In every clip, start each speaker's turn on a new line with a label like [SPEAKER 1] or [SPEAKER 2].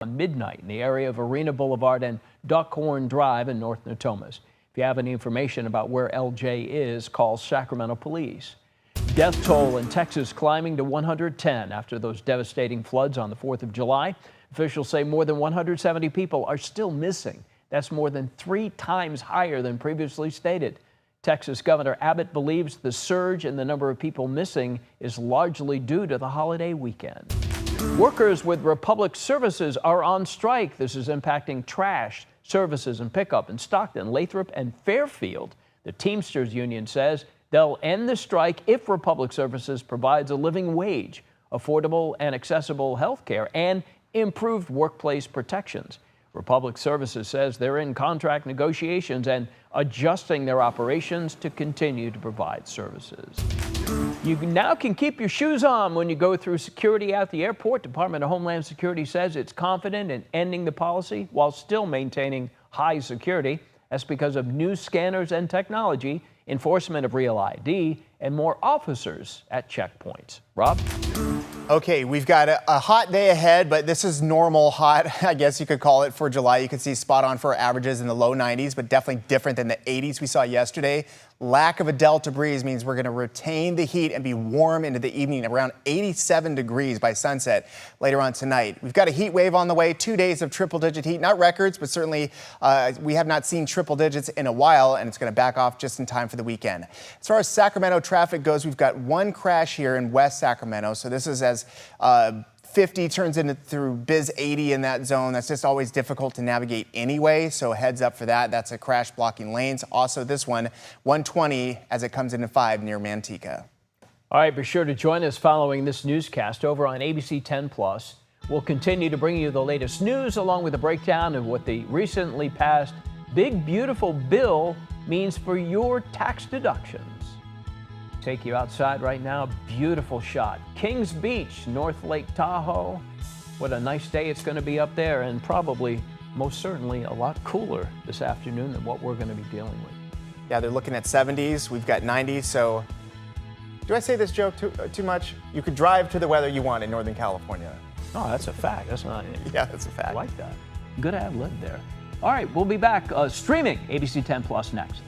[SPEAKER 1] On midnight in the area of Arena Boulevard and Duckhorn Drive in North Natomas. If you have any information about where LJ is, call Sacramento police. Death toll in Texas climbing to 110 after those devastating floods on the 4th of July. Officials say more than 170 people are still missing. That's more than 3 times higher than previously stated. Texas Governor Abbott believes the surge in the number of people missing is largely due to the holiday weekend. Workers with Republic Services are on strike. This is impacting trash, services, and pickup in Stockton, Lathrop, and Fairfield. The Teamsters Union says they'll end the strike if Republic Services provides a living wage, affordable and accessible health care, and improved workplace protections. Republic Services says they're in contract negotiations and adjusting their operations to continue to provide services. You now can keep your shoes on when you go through security at the airport. Department of Homeland Security says it's confident in ending the policy while still maintaining high security. That's because of new scanners and technology, enforcement of real ID, and more officers at checkpoints. Rob?
[SPEAKER 2] Okay, we've got a hot day ahead, but this is normal hot, I guess you could call it, for July. You can see spot on for averages in the low 90s, but definitely different than the 80s we saw yesterday. Lack of a delta breeze means we're going to retain the heat and be warm into the evening, around 87 degrees by sunset later on tonight. We've got a heat wave on the way, 2 days of triple-digit heat, not records, but certainly we have not seen triple digits in a while, and it's going to back off just in time for the weekend. As far as Sacramento traffic goes, we've got one crash here in West Sacramento, so this is as 50 turns into through Biz 80 in that zone. That's just always difficult to navigate anyway, so heads up for that. That's a crash blocking lanes. Also this one, 120 as it comes into 5 near Manteca.
[SPEAKER 1] All right, be sure to join us following this newscast over on ABC 10 Plus. We'll continue to bring you the latest news along with a breakdown of what the recently passed Big Beautiful Bill means for your tax deductions. Take you outside right now. Beautiful shot. Kings Beach, North Lake Tahoe. What a nice day it's going to be up there, and probably, most certainly, a lot cooler this afternoon than what we're going to be dealing with.
[SPEAKER 2] Yeah, they're looking at 70s. We've got 90s. So, do I say this joke too much? You could drive to the weather you want in Northern California.
[SPEAKER 1] No, that's a fact. That's not.
[SPEAKER 2] Yeah, that's a fact.
[SPEAKER 1] I like that. Good ad lib there. All right, we'll be back streaming ABC 10 Plus next.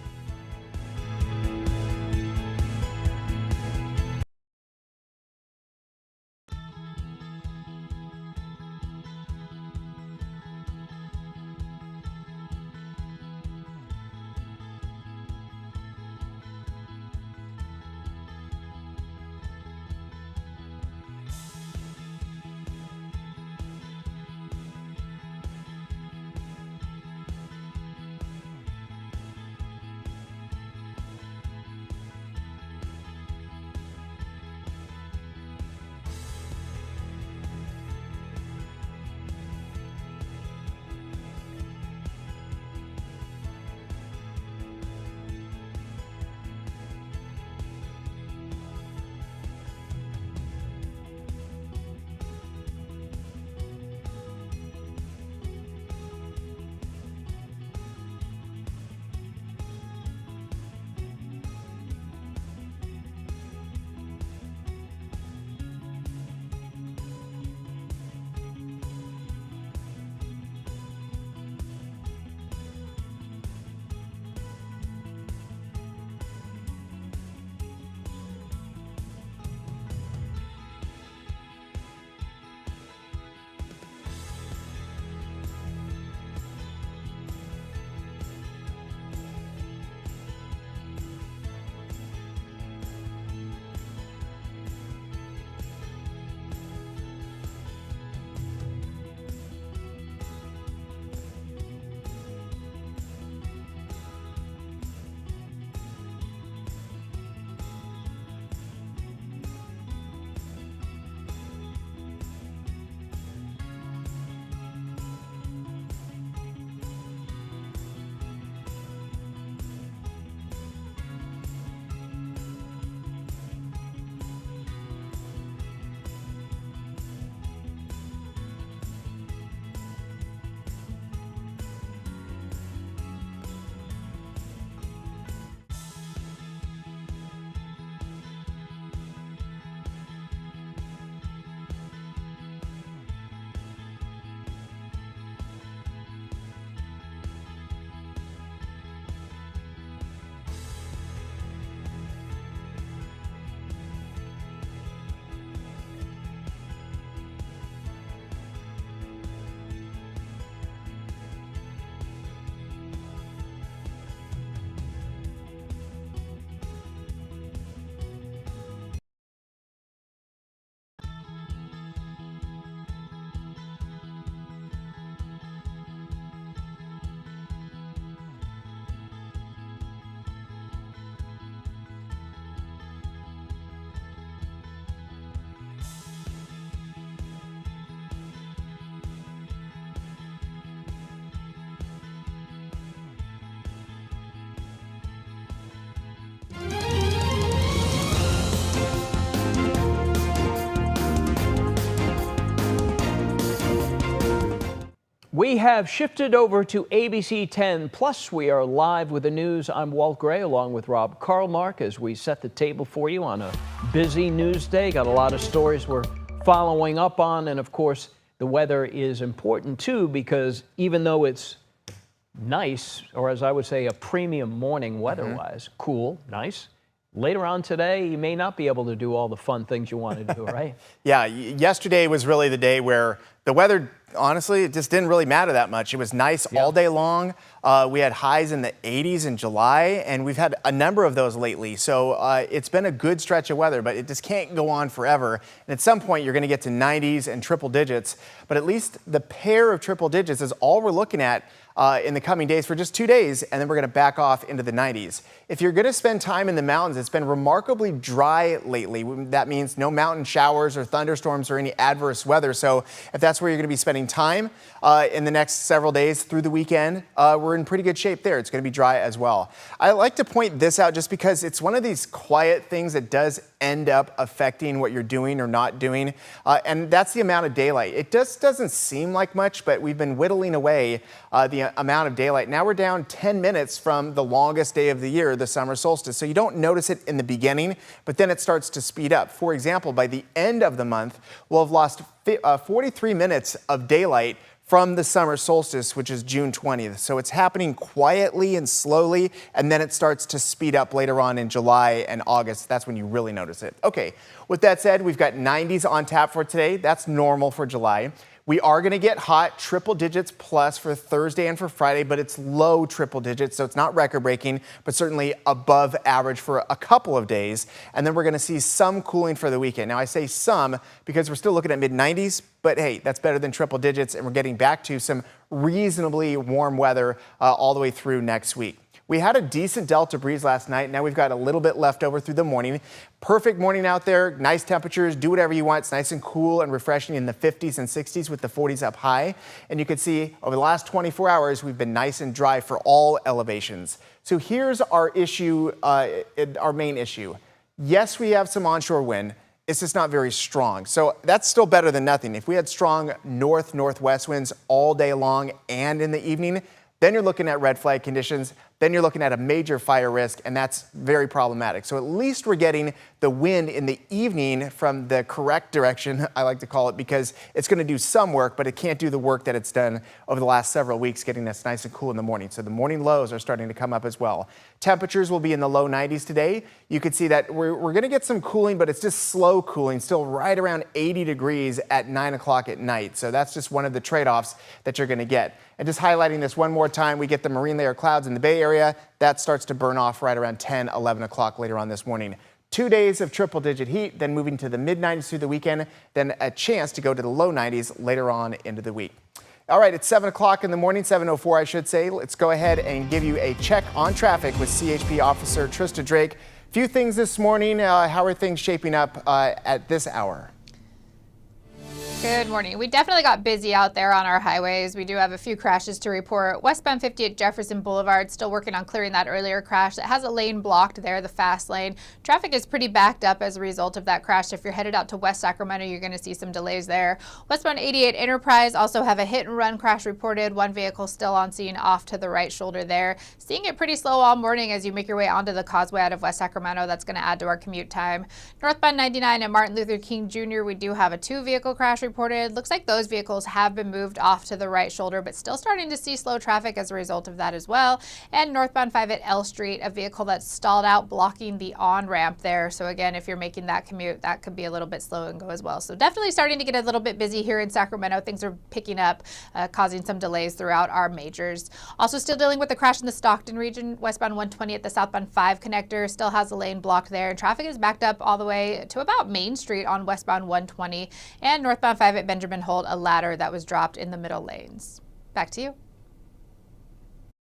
[SPEAKER 1] We have shifted over to ABC10 Plus. We are live with the news. I'm Walt Gray along with Rob Carlmark as we set the table for you on a busy news day. Got a lot of stories we're following up on, and of course the weather is important too, because even though it's nice, or as I would say, a premium morning weather-wise, cool, nice, later on today you may not be able to do all the fun things you want to do, right?
[SPEAKER 2] Yeah, yesterday was really the day where the weather, honestly, it just didn't really matter that much. It was nice all day long. We had highs in the 80s in July, and we've had a number of those lately. So it's been a good stretch of weather, but it just can't go on forever. And at some point, you're going to get to 90s and triple digits. But at least the pair of triple digits is all we're looking at in the coming days for just 2 days, and then we're going to back off into the 90s. If you're going to spend time in the mountains, it's been remarkably dry lately. That means no mountain showers or thunderstorms or any adverse weather. So if that's where you're going to be spending time in the next several days through the weekend, we're in pretty good shape there. It's going to be dry as well. I like to point this out just because it's one of these quiet things that does end up affecting what you're doing or not doing, and that's the amount of daylight. It just doesn't seem like much, but we've been whittling away the amount of daylight. Now we're down 10 minutes from the longest day of the year, the summer solstice. So you don't notice it in the beginning, but then it starts to speed up. For example, by the end of the month, we'll have lost 43 minutes of daylight from the summer solstice, which is June 20th. So it's happening quietly and slowly, and then it starts to speed up later on in July and August. That's when you really notice it. Okay, with that said, we've got 90s on tap for today. That's normal for July. We are going to get hot, triple digits plus for Thursday and for Friday, but it's low triple digits, so it's not record-breaking, but certainly above average for a couple of days. And then we're going to see some cooling for the weekend. Now, I say some because we're still looking at mid-90s, but hey, that's better than triple digits, and we're getting back to some reasonably warm weather all the way through next week. We had a decent delta breeze last night. Now we've got a little bit left over through the morning. Perfect morning out there, nice temperatures, do whatever you want. It's nice and cool and refreshing in the 50s and 60s with the 40s up high. And you can see over the last 24 hours, we've been nice and dry for all elevations. So here's our issue, our main issue. Yes, we have some onshore wind. It's just not very strong. So that's still better than nothing. If we had strong north-northwest winds all day long and in the evening, then you're looking at red flag conditions. Then you're looking at a major fire risk, and that's very problematic. So at least we're getting the wind in the evening from the correct direction, I like to call it, because it's going to do some work, but it can't do the work that it's done over the last several weeks, getting us nice and cool in the morning. So the morning lows are starting to come up as well. Temperatures will be in the low 90s today. You can see that we're going to get some cooling, but it's just slow cooling, still right around 80 degrees at 9 o'clock at night. So that's just one of the trade-offs that you're going to get. And just highlighting this one more time, we get the marine layer clouds in the Bay Area. That starts to burn off right around 10, 11 o'clock later on this morning. 2 days of triple-digit heat, then moving to the mid-90s through the weekend, then a chance to go to the low 90s later on into the week. All right, it's 7 o'clock in the morning, 7:04 I should say. Let's go ahead and give you a check on traffic with CHP Officer Trista Drake. Few things this morning. How are things shaping up at this hour?
[SPEAKER 3] Good morning. We definitely got busy out there on our highways. We do have a few crashes to report. Westbound 50 at Jefferson Boulevard, still working on clearing that earlier crash. That has a lane blocked there, the fast lane. Traffic is pretty backed up as a result of that crash. If you're headed out to West Sacramento, you're going to see some delays there. Westbound 88 Enterprise also have a hit and run crash reported. One vehicle still on scene off to the right shoulder there. Seeing it pretty slow all morning as you make your way onto the causeway out of West Sacramento. That's going to add to our commute time. Northbound 99 at Martin Luther King Jr., we do have a 2-vehicle crash reported. Looks like those vehicles have been moved off to the right shoulder, but still starting to see slow traffic as a result of that as well. And northbound 5 at L Street, a vehicle that's stalled out blocking the on-ramp there. So again, if you're making that commute, that could be a little bit slow and go as well. So definitely starting to get a little bit busy here in Sacramento. Things are picking up, causing some delays throughout our majors. Also still dealing with the crash in the Stockton region. Westbound 120 at the southbound 5 connector still has a lane blocked there. And traffic is backed up all the way to about Main Street on westbound 120 and northbound 5 at Benjamin Holt, a ladder that was dropped in the middle lanes. Back to you.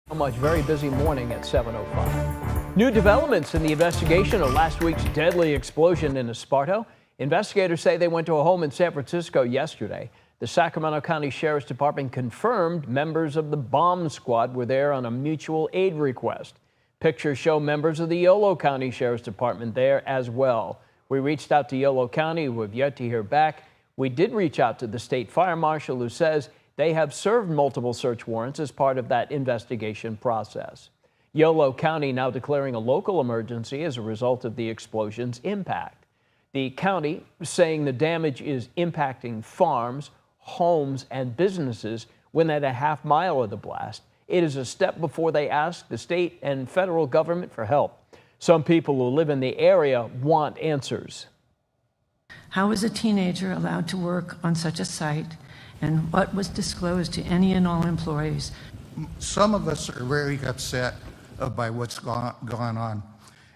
[SPEAKER 1] So much. Very busy morning at 7:05. New developments in the investigation of last week's deadly explosion in Esparto. Investigators say they went to a home in San Francisco yesterday. The Sacramento County Sheriff's Department confirmed members of the bomb squad were there on a mutual aid request. Pictures show members of the Yolo County Sheriff's Department there as well. We reached out to Yolo County, who have yet to hear back. We did reach out to the state fire marshal, who says They have served multiple search warrants as part of that investigation process. Yolo County now declaring a local emergency as a result of the explosion's impact. The county saying the damage is impacting farms, homes, and businesses within a half mile of the blast. It is a step before they ask the state and federal government for help. Some people who live in the area want answers.
[SPEAKER 4] How is a teenager allowed to work on such a site, and what was disclosed to any and all employees?
[SPEAKER 5] Some of us are very upset by what's gone on.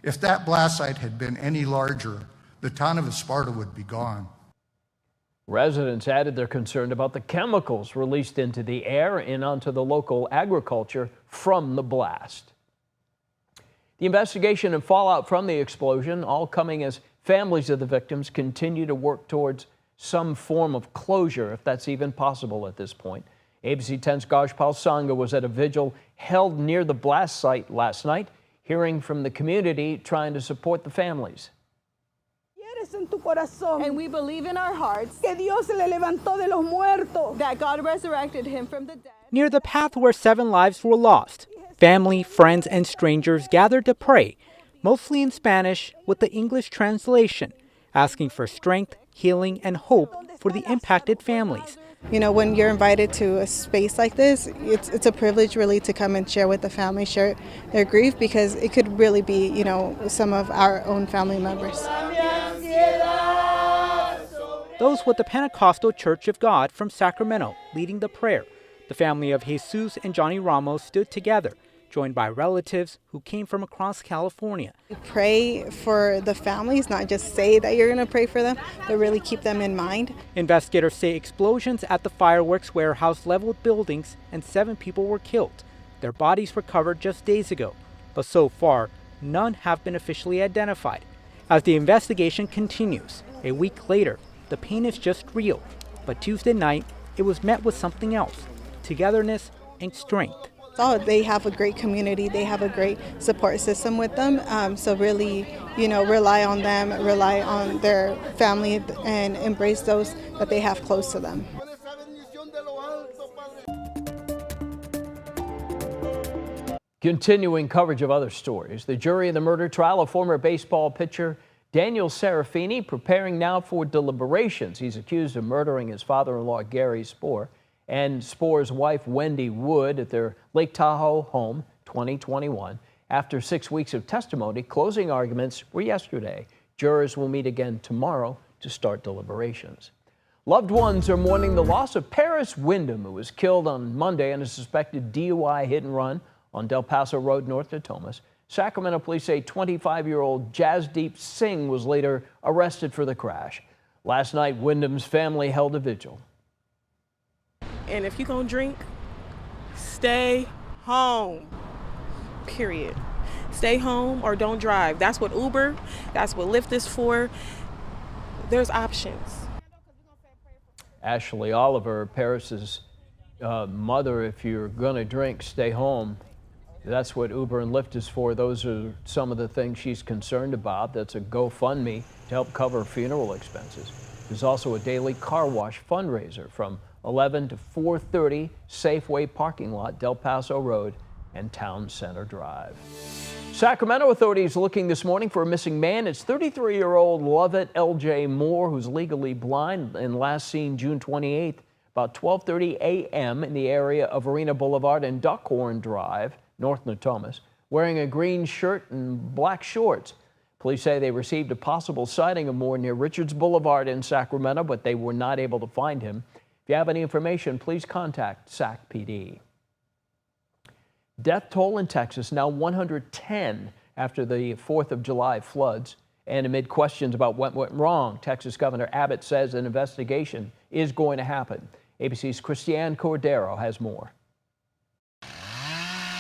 [SPEAKER 5] If that blast site had been any larger, the town of Esparta would be gone.
[SPEAKER 1] Residents added they're concerned about the chemicals released into the air and onto the local agriculture from the blast. The investigation and fallout from the explosion all coming as families of the victims continue to work towards some form of closure, if that's even possible at this point. ABC 10's Gajpal Sangha was at a vigil held near the blast site last night, hearing from the community trying to support the families.
[SPEAKER 6] And we believe in our hearts that God resurrected him from the dead.
[SPEAKER 7] Near the path where 7 lives were lost, family, friends, and strangers gathered to pray, mostly in Spanish with the English translation, asking for strength, healing, and hope for the impacted families.
[SPEAKER 8] You know, when you're invited to a space like this, it's a privilege really to come and share with the family, share their grief, because it could really be, you know, some of our own family members.
[SPEAKER 7] Those with the Pentecostal Church of God from Sacramento leading the prayer. The family of Jesus and Johnny Ramos stood together, joined by relatives who came from across California.
[SPEAKER 8] Pray for the families, not just say that you're going to pray for them, but really keep them in mind.
[SPEAKER 7] Investigators say explosions at the fireworks warehouse leveled buildings and 7 people were killed. Their bodies recovered just days ago, but so far, none have been officially identified. As the investigation continues, a week later, the pain is just real. But Tuesday night, it was met with something else: togetherness and strength.
[SPEAKER 8] Oh, they have a great community. They have a great support system with them. So really, you know, rely on them, rely on their family, and embrace those that they have close to them.
[SPEAKER 1] Continuing coverage of other stories, the jury in the murder trial of former baseball pitcher Daniel Serafini preparing now for deliberations. He's accused of murdering his father-in-law, Gary Spoor, and Spoor's wife, Wendy Wood, at their Lake Tahoe home, 2021. After 6 weeks of testimony, closing arguments were yesterday. Jurors will meet again tomorrow to start deliberations. Loved ones are mourning the loss of Paris Wyndham, who was killed on Monday in a suspected DUI hit and run on Del Paso Road, north of Thomas. Sacramento police say 25-year-old Jasdeep Singh was later arrested for the crash. Last night, Wyndham's family held a vigil.
[SPEAKER 9] And if you're going to drink, stay home, period. Stay home or don't drive. That's what Uber, that's what Lyft is for. There's options.
[SPEAKER 1] Ashley Oliver, Paris's mother, if you're going to drink, stay home. That's what Uber and Lyft is for. Those are some of the things she's concerned about. That's a GoFundMe to help cover funeral expenses. There's also a daily car wash fundraiser from 11 to 4:30, Safeway parking lot, Del Paso Road and Town Center Drive. Sacramento authorities looking this morning for a missing man. It's 33-year-old Lovett L.J. Moore, who's legally blind and last seen June 28th, about 12:30 a.m. in the area of Arena Boulevard and Duckhorn Drive, North Natomas, wearing a green shirt and black shorts. Police say they received a possible sighting of Moore near Richards Boulevard in Sacramento, but they were not able to find him. If you have any information, please contact Sac PD. Death toll in Texas now 110 after the 4th of July floods. And amid questions about what went wrong, Texas Governor Abbott says an investigation is going to happen. ABC's Christiane Cordero has more.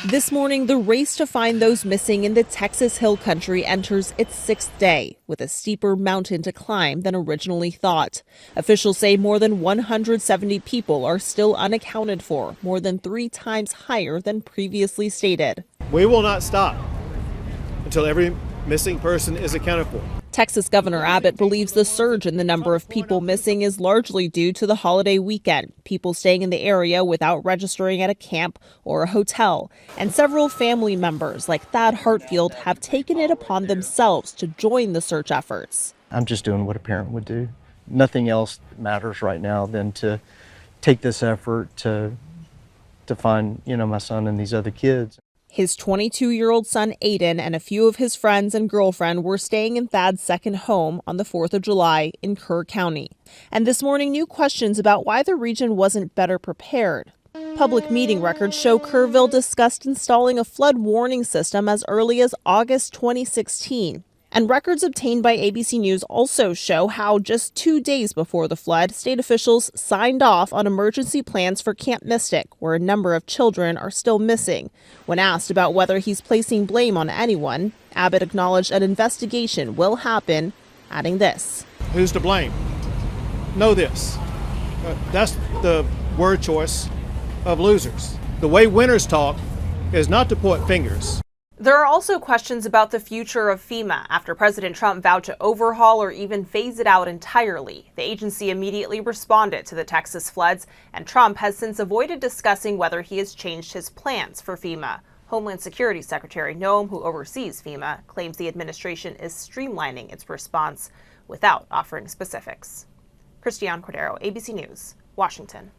[SPEAKER 10] This morning, the race to find those missing in the Texas Hill Country enters its 6th day, with a steeper mountain to climb than originally thought. Officials say more than 170 people are still unaccounted for, more than 3 times higher than previously stated.
[SPEAKER 11] We will not stop until every missing person is accounted for.
[SPEAKER 10] Texas Governor Abbott believes the surge in the number of people missing is largely due to the holiday weekend, people staying in the area without registering at a camp or a hotel. And several family members, like Thad Hartfield, have taken it upon themselves to join the search efforts.
[SPEAKER 11] I'm just doing what a parent would do. Nothing else matters right now than to take this effort to find, my son and these other kids.
[SPEAKER 10] His 22-year-old son, Aiden, and a few of his friends and girlfriend were staying in Thad's second home on the 4th of July in Kerr County. And this morning, new questions about why the region wasn't better prepared. Public meeting records show Kerrville discussed installing a flood warning system as early as August 2016. And records obtained by ABC News also show how just 2 days before the flood, state officials signed off on emergency plans for Camp Mystic, where a number of children are still missing. When asked about whether he's placing blame on anyone, Abbott acknowledged an investigation will happen, adding this.
[SPEAKER 12] Who's to blame? Know this. That's the word choice of losers. The way winners talk is not to point fingers.
[SPEAKER 13] There are also questions about the future of FEMA after President Trump vowed to overhaul or even phase it out entirely. The agency immediately responded to the Texas floods, and Trump has since avoided discussing whether he has changed his plans for FEMA. Homeland Security Secretary Noem, who oversees FEMA, claims the administration is streamlining its response without offering specifics. Christiane Cordero, ABC News, Washington.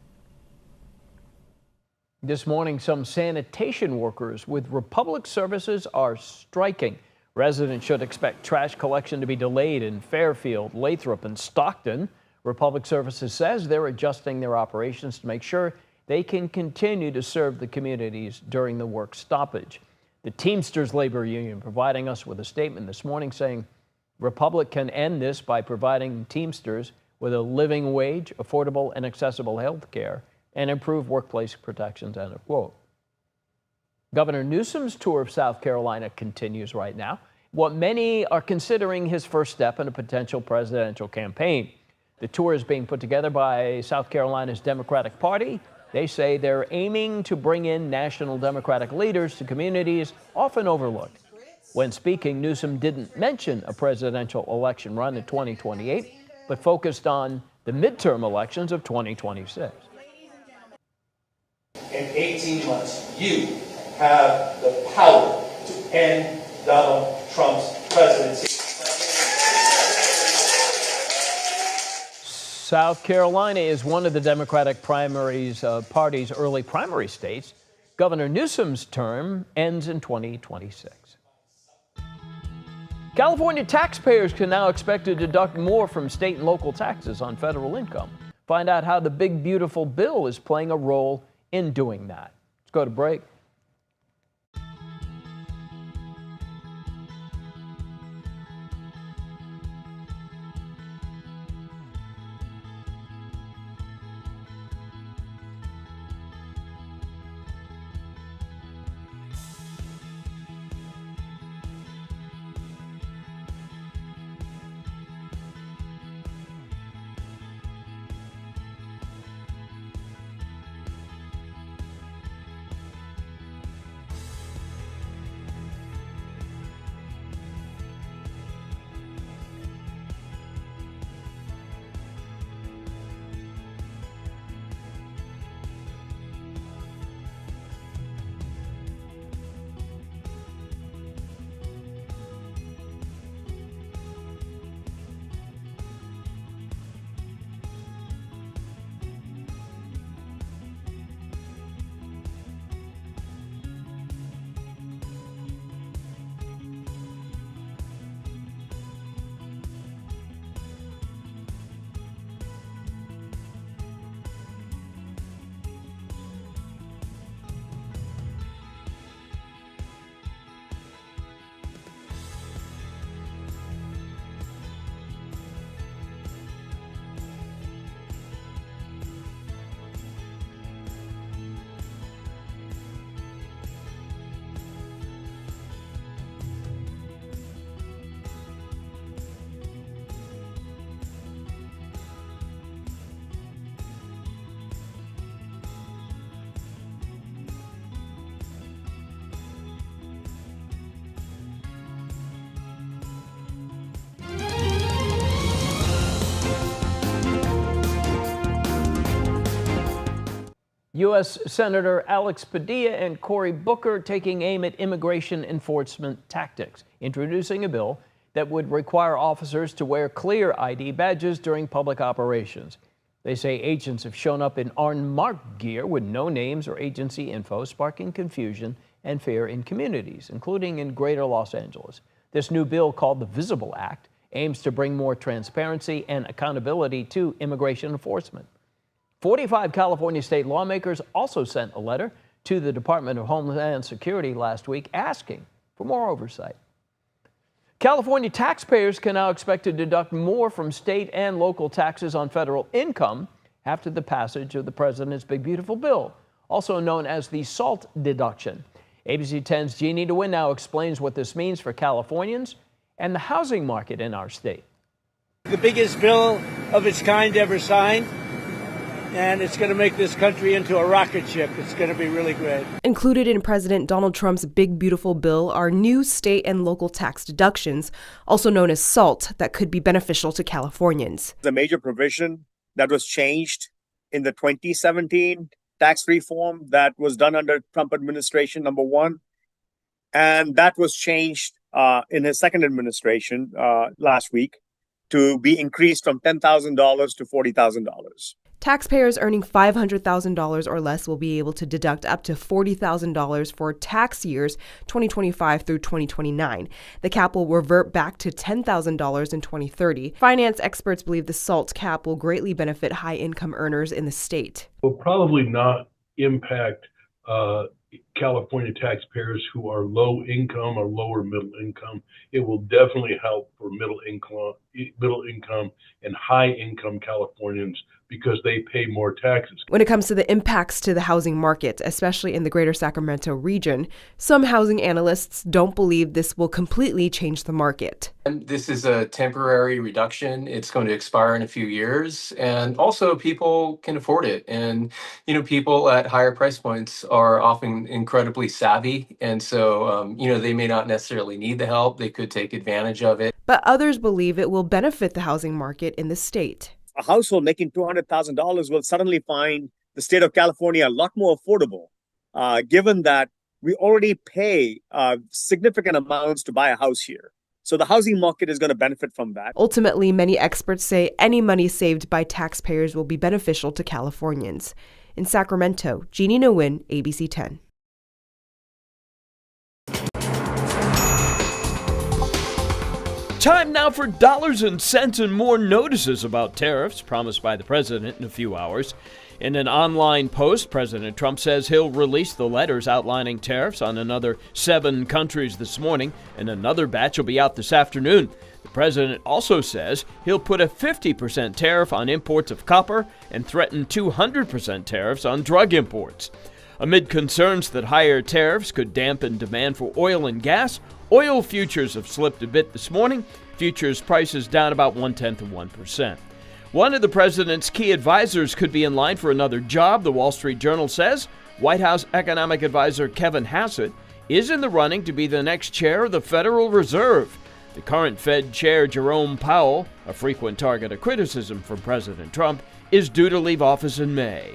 [SPEAKER 1] This morning, some sanitation workers with Republic Services are striking. Residents should expect trash collection to be delayed in Fairfield, Lathrop, and Stockton. Republic Services says they're adjusting their operations to make sure they can continue to serve the communities during the work stoppage. The Teamsters Labor Union providing us with a statement this morning saying Republic can end this by providing Teamsters with a living wage, affordable and accessible health care, and improve workplace protections, end of quote. Governor Newsom's tour of South Carolina continues right now. What many are considering his first step in a potential presidential campaign. The tour is being put together by South Carolina's Democratic Party. They say they're aiming to bring in national Democratic leaders to communities often overlooked. When speaking, Newsom didn't mention a presidential election run in 2028, but focused on the midterm elections of 2026.
[SPEAKER 14] In 18 months, you have the power to end Donald Trump's presidency.
[SPEAKER 1] South Carolina is one of the Democratic Party's early primary states. Governor Newsom's term ends in 2026. California taxpayers can now expect to deduct more from state and local taxes on federal income. Find out how the big beautiful bill is playing a role in doing that. Let's go to break. U.S. Senator Alex Padilla and Cory Booker taking aim at immigration enforcement tactics, introducing a bill that would require officers to wear clear ID badges during public operations. They say agents have shown up in unmarked gear with no names or agency info, sparking confusion and fear in communities, including in Greater Los Angeles. This new bill, called the Visible Act, aims to bring more transparency and accountability to immigration enforcement. 45 California state lawmakers also sent a letter to the Department of Homeland Security last week asking for more oversight. California taxpayers can now expect to deduct more from state and local taxes on federal income after the passage of the president's Big Beautiful Bill, also known as the SALT deduction. ABC 10's Jeannie DeWin now explains what this means for Californians and the housing market in our state.
[SPEAKER 15] The biggest bill of its kind ever signed, and it's going to make this country into a rocket ship. It's going to be really great.
[SPEAKER 16] Included in President Donald Trump's Big Beautiful Bill are new state and local tax deductions, also known as SALT, that could be beneficial to Californians.
[SPEAKER 17] The major provision that was changed in the 2017 tax reform that was done under Trump administration, number one, and that was changed in his second administration last week to be increased from $10,000 to $40,000.
[SPEAKER 16] Taxpayers earning $500,000 or less will be able to deduct up to $40,000 for tax years 2025 through 2029. The cap will revert back to $10,000 in 2030. Finance experts believe the SALT cap will greatly benefit high-income earners in the state.
[SPEAKER 18] Will probably not impact California taxpayers who are low income or lower middle income. It will definitely help for middle income and high income Californians because they pay more taxes.
[SPEAKER 16] When it comes to the impacts to the housing market, especially in the greater Sacramento region, some housing analysts don't believe this will completely change the market.
[SPEAKER 19] And this is a temporary reduction. It's going to expire in a few years, and also people can afford it. And people at higher price points are often incredibly savvy, and so they may not necessarily need the help. They could take advantage of it.
[SPEAKER 16] But others believe it will benefit the housing market in the state.
[SPEAKER 17] A household making $200,000 will suddenly find the state of California a lot more affordable, given that we already pay significant amounts to buy a house here. So the housing market is going to benefit from that.
[SPEAKER 16] Ultimately, many experts say any money saved by taxpayers will be beneficial to Californians. In Sacramento, Jeannie DeWin, ABC 10.
[SPEAKER 1] Time now for dollars and cents and more notices about tariffs promised by the president in a few hours. In an online post, President Trump says he'll release the letters outlining tariffs on another 7 countries this morning, and another batch will be out this afternoon. The president also says he'll put a 50% tariff on imports of copper and threaten 200% tariffs on drug imports. Amid concerns that higher tariffs could dampen demand for oil and gas, oil futures have slipped a bit this morning. Futures prices down about 0.1%. One of the president's key advisors could be in line for another job, the Wall Street Journal says. White House economic advisor Kevin Hassett is in the running to be the next chair of the Federal Reserve. The current Fed chair, Jerome Powell, a frequent target of criticism from President Trump, is due to leave office in May.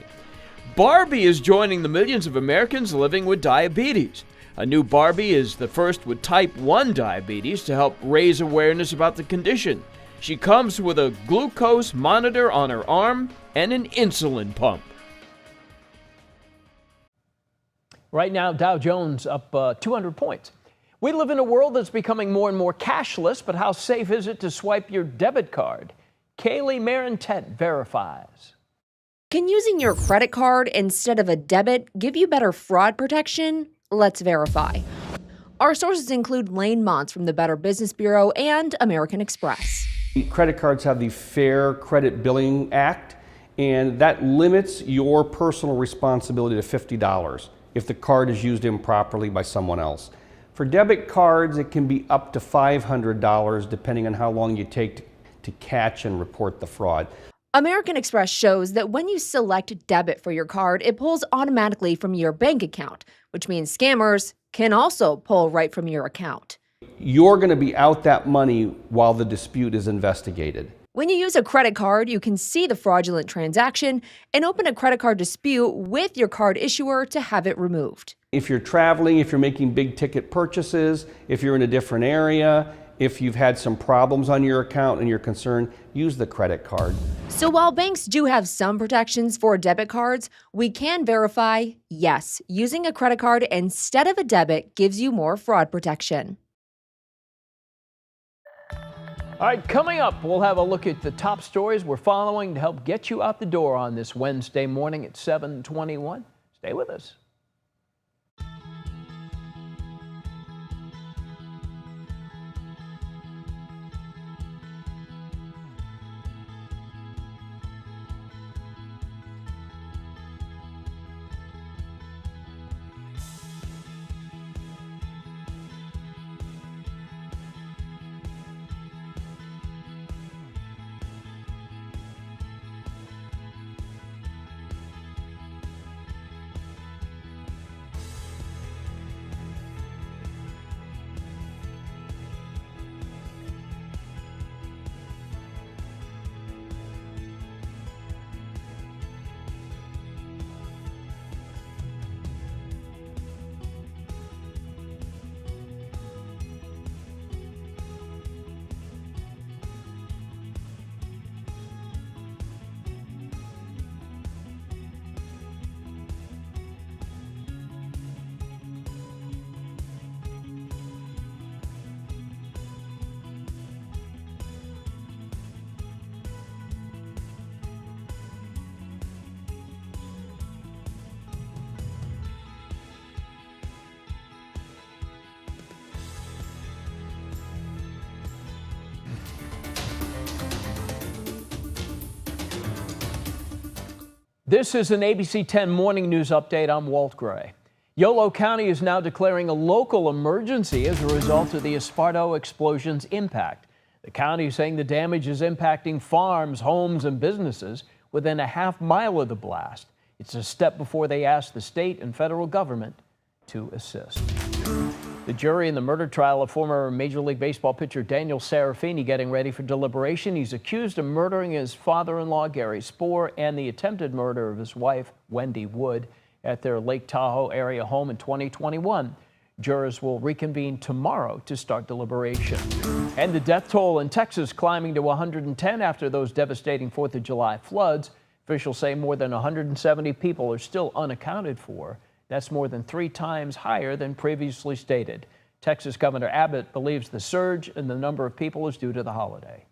[SPEAKER 1] Barbie is joining the millions of Americans living with diabetes. A new Barbie is the first with type 1 diabetes to help raise awareness about the condition. She comes with a glucose monitor on her arm and an insulin pump. Right now, Dow Jones up 200 points. We live in a world that's becoming more and more cashless, but how safe is it to swipe your debit card? Kaylee Marintet verifies.
[SPEAKER 20] Can using your credit card instead of a debit give you better fraud protection? Let's verify. Our sources include Lane Mons from the Better Business Bureau and American Express.
[SPEAKER 21] Credit cards have the Fair Credit Billing Act, and that limits your personal responsibility to $50 if the card is used improperly by someone else. For debit cards, it can be up to $500 depending on how long you take to catch and report the fraud.
[SPEAKER 20] American Express shows that when you select debit for your card, it pulls automatically from your bank account, which means scammers can also pull right from your account.
[SPEAKER 21] You're going to be out that money while the dispute is investigated.
[SPEAKER 20] When you use a credit card, you can see the fraudulent transaction and open a credit card dispute with your card issuer to have it removed.
[SPEAKER 21] If you're traveling, if you're making big ticket purchases, if you're in a different area, if you've had some problems on your account and you're concerned, use the credit card.
[SPEAKER 20] So while banks do have some protections for debit cards, we can verify, yes, using a credit card instead of a debit gives you more fraud protection.
[SPEAKER 1] All right, coming up, we'll have a look at the top stories we're following to help get you out the door on this Wednesday morning at 7:21. Stay with us. This is an ABC 10 morning news update. I'm Walt Gray. Yolo County is now declaring a local emergency as a result of the Esparto explosion's impact. The county is saying the damage is impacting farms, homes, and businesses within a half-mile of the blast. It's a step before they ask the state and federal government to assist. The jury in the murder trial of former Major League Baseball pitcher Daniel Serafini getting ready for deliberation. He's accused of murdering his father-in-law, Gary Spoor, and the attempted murder of his wife, Wendy Wood, at their Lake Tahoe area home in 2021. Jurors will reconvene tomorrow to start deliberation. And the death toll in Texas climbing to 110 after those devastating 4th of July floods. Officials say more than 170 people are still unaccounted for. That's more than 3 times higher than previously stated. Texas Governor Abbott believes the surge in the number of people is due to the holiday.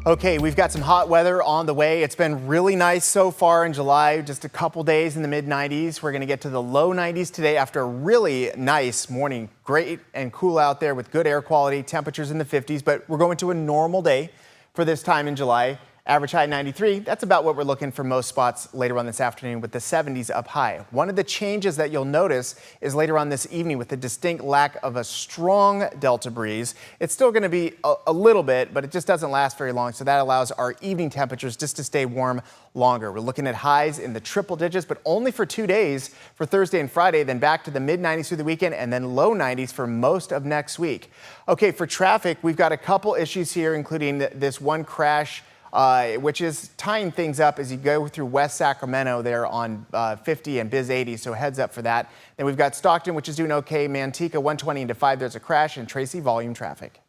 [SPEAKER 2] Okay, we've got some hot weather on the way. It's been really nice so far in July, just a couple days in the mid 90s. We're going to get to the low 90s today after a really nice morning. Great and cool out there with good air quality, temperatures in the 50s, but we're going to a normal day for this time in July. Average high 93. That's about what we're looking for most spots later on this afternoon with the 70s up high. One of the changes that you'll notice is later on this evening with the distinct lack of a strong Delta breeze. It's still going to be a little bit, but it just doesn't last very long. So that allows our evening temperatures just to stay warm longer. We're looking at highs in the triple digits, but only for 2 days for Thursday and Friday, then back to the mid 90s through the weekend and then low 90s for most of next week. Okay, for traffic, we've got a couple issues here, including this one crash which is tying things up as you go through West Sacramento there on 50 and Biz 80, so heads up for that. Then we've got Stockton, which is doing okay. Manteca, 120 into 5, there's a crash, and Tracy, volume traffic.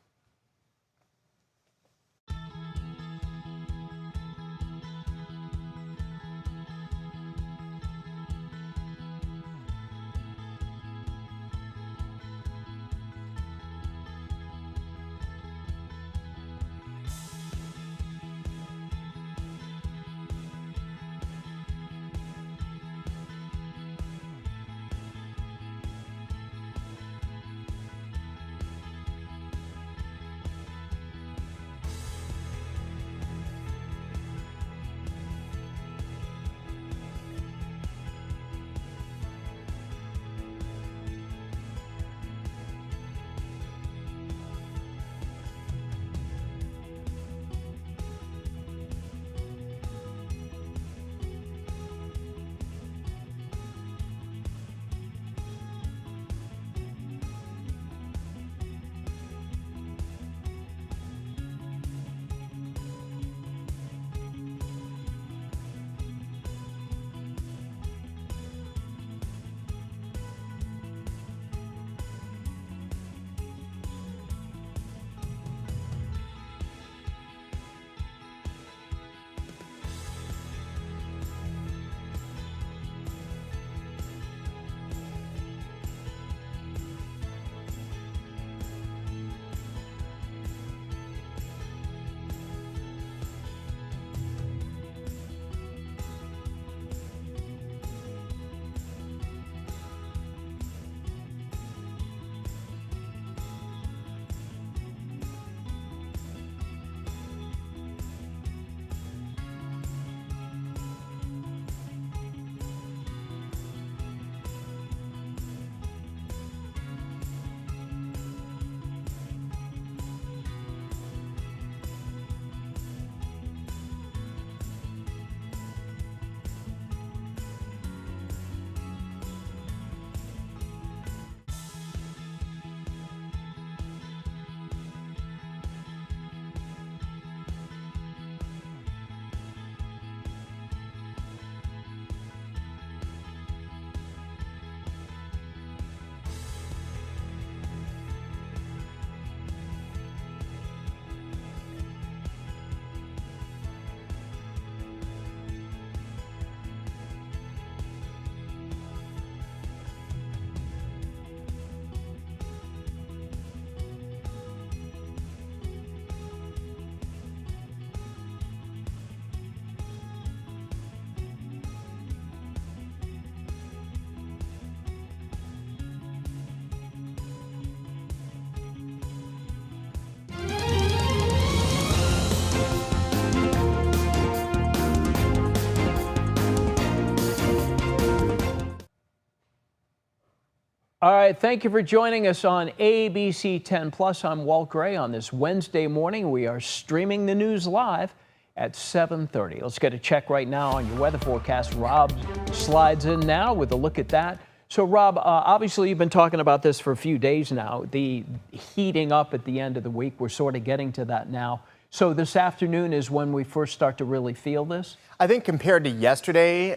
[SPEAKER 1] All right, thank you for joining us on ABC10 Plus. I'm Walt Gray. On this Wednesday morning, we are streaming the news live at 7:30. Let's get a check right now on your weather forecast. Rob slides in now with a look at that. So, Rob, obviously you've been talking about this for a few days now, the heating up at the end of the week. We're sort of getting to that now. So this afternoon is when we first start to really feel this?
[SPEAKER 2] I think compared to yesterday,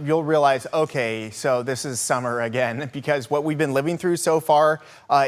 [SPEAKER 2] you'll realize, okay, so this is summer again, because what we've been living through so far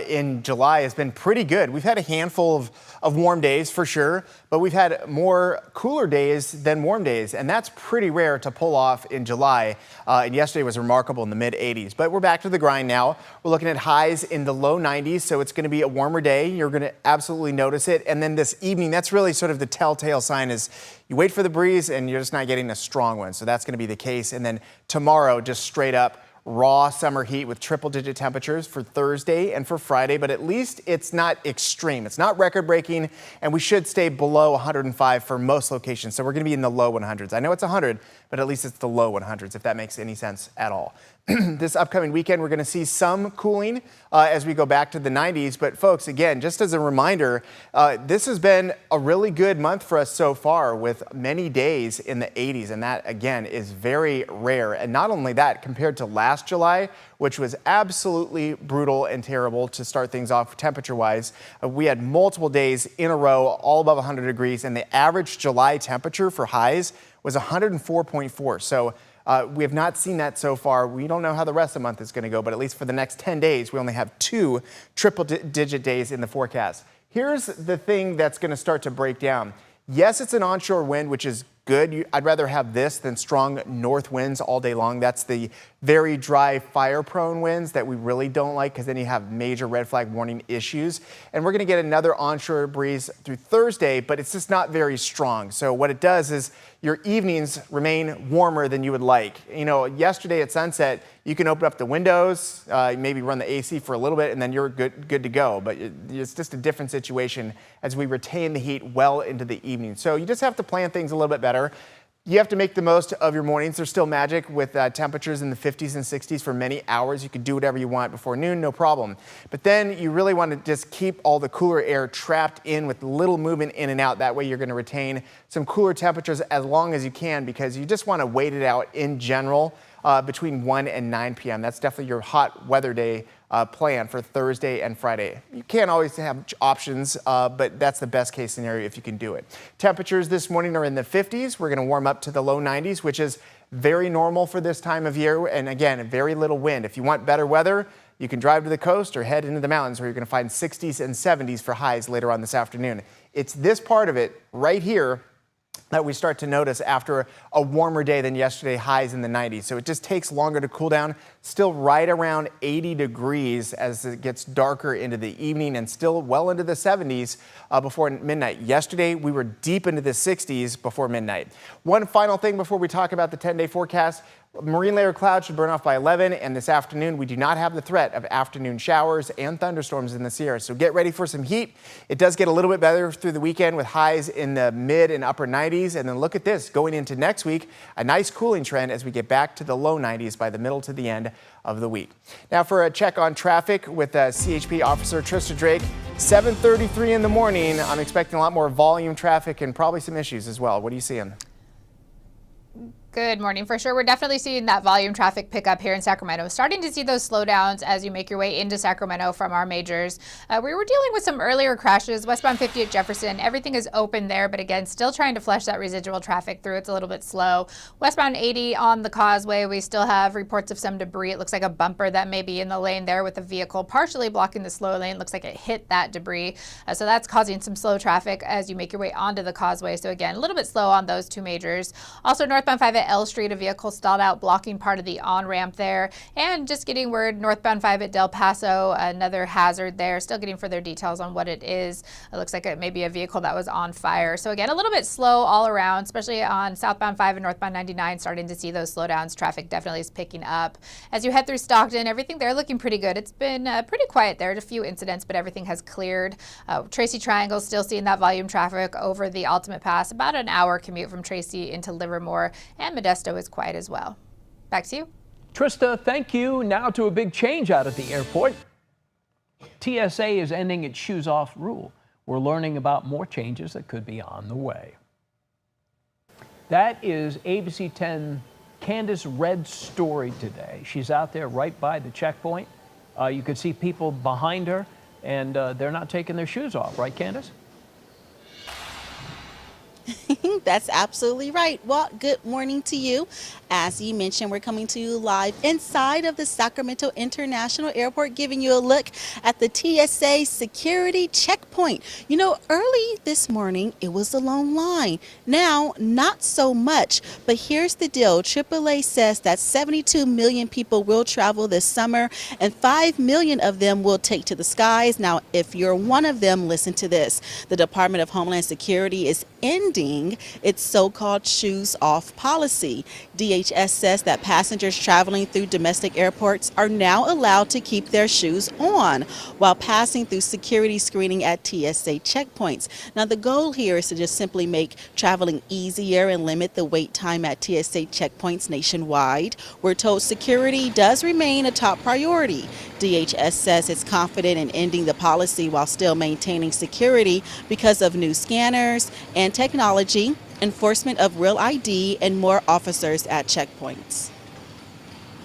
[SPEAKER 2] in July has been pretty good. We've had a handful of warm days for sure, but we've had more cooler days than warm days, and that's pretty rare to pull off in July. And yesterday was remarkable in the mid 80s, but we're back to the grind now. We're looking at highs in the low 90s, so it's going to be a warmer day. You're going to absolutely notice it. And then this evening, that's really sort of the telltale sign is you wait for the breeze and you're just not getting a strong one. So that's going to be the case. And then tomorrow, just straight up raw summer heat with triple-digit temperatures for Thursday and for Friday, but at least it's not extreme. It's not record-breaking, and we should stay below 105 for most locations. So we're going to be in the low 100s. I know it's 100, but at least it's the low 100s, if that makes any sense at all. This upcoming weekend, we're going to see some cooling as we go back to the 90s. But folks, again, just as a reminder, this has been a really good month for us so far with many days in the 80s. And that, again, is very rare. And not only that, compared to last July, which was absolutely brutal and terrible to start things off temperature-wise, we had multiple days in a row all above 100 degrees. And the average July temperature for highs was 104.4. So we have not seen that so far. We don't know how the rest of the month is going to go, but at least for the next 10 days, we only have 2 triple-digit days in the forecast. Here's the thing that's going to start to break down. Yes, it's an onshore wind, which is good. I'd rather have this than strong north winds all day long. That's the very dry, fire-prone winds that we really don't like, because then you have major red flag warning issues. And we're going to get another onshore breeze through Thursday, but it's just not very strong. So what it does is your evenings remain warmer than you would like. You know, yesterday at sunset, you can open up the windows, maybe run the AC for a little bit, and then you're good to go. But it's just a different situation as we retain the heat well into the evening. So you just have to plan things a little bit better. You have to make the most of your mornings. There's still magic with temperatures in the 50s and 60s for many hours. You can do whatever you want before noon, no problem. But then you really want to just keep all the cooler air trapped in with little movement in and out. That way you're going to retain some cooler temperatures as long as you can, because you just want to wait it out in general between 1 and 9 p.m. That's definitely your hot weather day plan for Thursday and Friday. You can't always have options, but that's the best case scenario if you can do it. Temperatures this morning are in the 50s. We're going to warm up to the low 90s, which is very normal for this time of year. And again, very little wind. If you want better weather, you can drive to the coast or head into the mountains, where you're going to find 60s and 70s for highs later on this afternoon. It's this part of it right here that we start to notice after a warmer day than yesterday, highs in the 90s. So it just takes longer to cool down, still right around 80 degrees as it gets darker into the evening, and still well into the 70s before midnight. Yesterday, we were deep into the 60s before midnight. One final thing before we talk about the 10-day forecast. Marine layer clouds should burn off by 11, and this afternoon we do not have the threat of afternoon showers and thunderstorms in the Sierra. So get ready for some heat. It does get a little bit better through the weekend with highs in the mid and upper 90s. And then look at this, going into next week, a nice cooling trend as we get back to the low 90s by the middle to the end of the week. Now for a check on traffic with CHP officer Trista Drake. 7:33 in the morning. I'm expecting a lot more volume traffic and probably some issues as well. What are you seeing?
[SPEAKER 3] Good morning. For sure, we're definitely seeing that volume traffic pick up here in Sacramento. Starting to see those slowdowns as you make your way into Sacramento from our majors. We were dealing with some earlier crashes. Westbound 50 at Jefferson, everything is open there, but again, still trying to flush that residual traffic through. It's a little bit slow. Westbound 80 on the causeway, we still have reports of some debris. It looks like a bumper that may be in the lane there with a vehicle partially blocking the slow lane. Looks like it hit that debris. So that's causing some slow traffic as you make your way onto the causeway. So again, a little bit slow on those two majors. Also northbound 5 at L Street, a vehicle stalled out blocking part of the on-ramp there. And just getting word, northbound 5 at Del Paso, another hazard there. Still getting further details on what it is. It looks like it may be a vehicle that was on fire. So again, a little bit slow all around, especially on southbound 5 and northbound 99, starting to see those slowdowns. Traffic definitely is picking up. As you head through Stockton, everything there looking pretty good. It's been pretty quiet there. A few incidents, but everything has cleared. Tracy Triangle still seeing that volume traffic over the Ultimate Pass. About an hour commute from Tracy into Livermore, and Modesto is quiet as well. Back to you.
[SPEAKER 1] Trista, thank you. Now to a big change out at the airport. TSA is ending its shoes off rule. We're learning about more changes that could be on the way. That is ABC10 Candace Red's story today. She's out there right by the checkpoint. You could see people behind her, and they're not taking their shoes off, right, Candace?
[SPEAKER 4] That's absolutely right. Well, good morning to you. As you mentioned, we're coming to you live inside of the Sacramento International Airport, giving you a look at the TSA security checkpoint. You know, early this morning, it was a long line. Now, not so much. But here's the deal. AAA says that 72 million people will travel this summer, and 5 million of them will take to the skies. Now, if you're one of them, listen to this. The Department of Homeland Security is ending its so-called shoes off policy. DHS says that passengers traveling through domestic airports are now allowed to keep their shoes on while passing through security screening at TSA checkpoints. Now, the goal here is to just simply make traveling easier and limit the wait time at TSA checkpoints nationwide. We're told security does remain a top priority. DHS says it's confident in ending the policy while still maintaining security because of new scanners and technology, enforcement of Real ID, and more officers at checkpoints.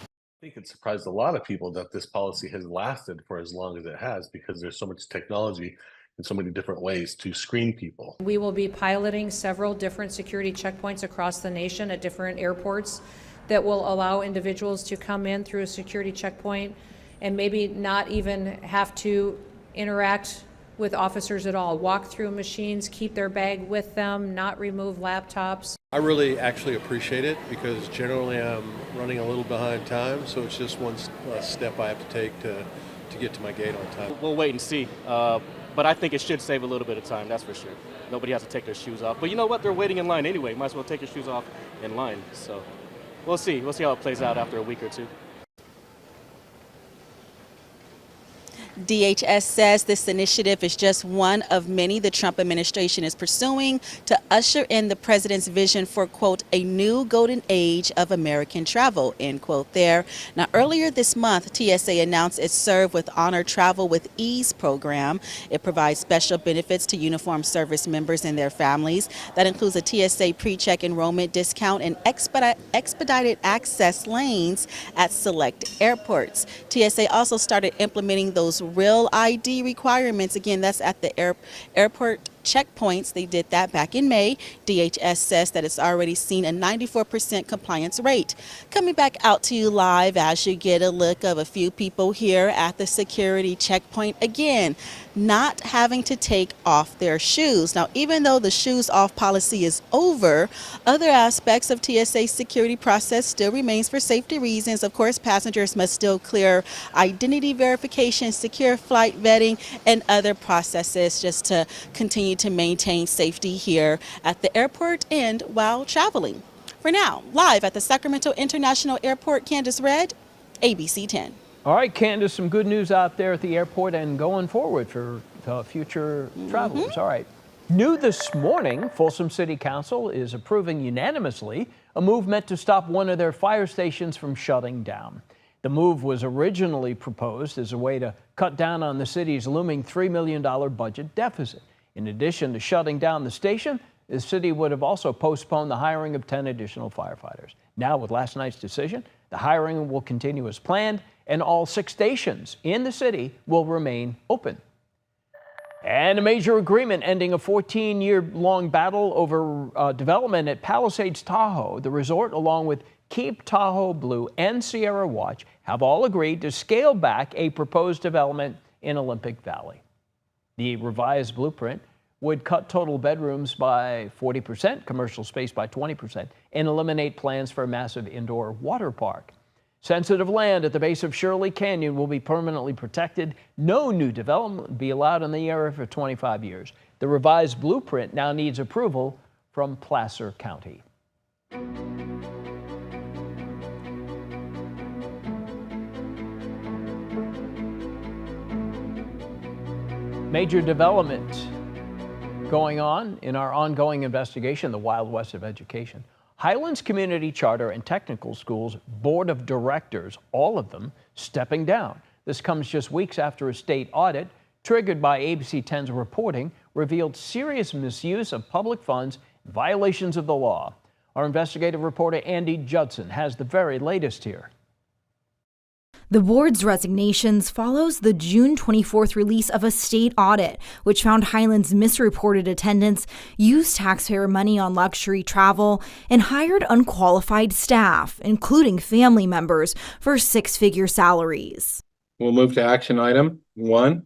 [SPEAKER 22] I think it surprised a lot of people that this policy has lasted for as long as it has, because there's so much technology and so many different ways to screen people.
[SPEAKER 23] We will be piloting several different security checkpoints across the nation at different airports that will allow individuals to come in through a security checkpoint and maybe not even have to interact with officers at all. Walk through machines, keep their bag with them, not remove laptops.
[SPEAKER 24] I really actually appreciate it, because generally I'm running a little behind time, so it's just one step I have to take to get to my gate on time.
[SPEAKER 25] We'll wait and see, but I think it should save a little bit of time, that's for sure. Nobody has to take their shoes off, but you know what, they're waiting in line anyway, might as well take your shoes off in line, so we'll see how it plays out after a week or two.
[SPEAKER 4] DHS says this initiative is just one of many the Trump administration is pursuing to usher in the president's vision for, quote, a new golden age of American travel, end quote there. Now, earlier this month, TSA announced its Serve with Honor Travel with Ease program. It provides special benefits to uniformed service members and their families. That includes a TSA pre-check enrollment discount and expedited access lanes at select airports. TSA also started implementing those Real ID requirements. Again, that's at the airport checkpoints. They did that back in May. DHS says that it's already seen a 94% compliance rate. Coming back out to you live as you get a look of a few people here at the security checkpoint. Again, not having to take off their shoes. Now, even though the shoes off policy is over, other aspects of TSA security process still remains for safety reasons. Of course, passengers must still clear identity verification, secure flight vetting, and other processes just to continue to maintain safety here at the airport and while traveling. For now, live at the Sacramento International Airport, Candace Red, ABC 10.
[SPEAKER 1] All right, Candace, some good news out there at the airport and going forward for future travelers. All right. New this morning, Folsom City Council is approving unanimously a move meant to stop one of their fire stations from shutting down. The move was originally proposed as a way to cut down on the city's looming $3 million budget deficit. In addition to shutting down the station, the city would have also postponed the hiring of 10 additional firefighters. Now, with last night's decision, the hiring will continue as planned, and all 6 stations in the city will remain open. And a major agreement ending a 14-year-long battle over development at Palisades Tahoe. The resort, along with Keep Tahoe Blue and Sierra Watch, have all agreed to scale back a proposed development in Olympic Valley. The revised blueprint would cut total bedrooms by 40%, commercial space by 20%, and eliminate plans for a massive indoor water park. Sensitive land at the base of Shirley Canyon will be permanently protected. No new development will be allowed in the area for 25 years. The revised blueprint now needs approval from Placer County. Major development going on in our ongoing investigation, the Wild West of Education. Highlands Community Charter and Technical Schools Board of Directors, all of them stepping down. This comes just weeks after a state audit triggered by ABC10's reporting revealed serious misuse of public funds, violations of the law. Our investigative reporter Andy Judson has the very latest here.
[SPEAKER 5] The board's resignations follows the June 24th release of a state audit, which found Highlands misreported attendance, used taxpayer money on luxury travel, and hired unqualified staff, including family members, for six-figure salaries.
[SPEAKER 6] We'll move to action item 1,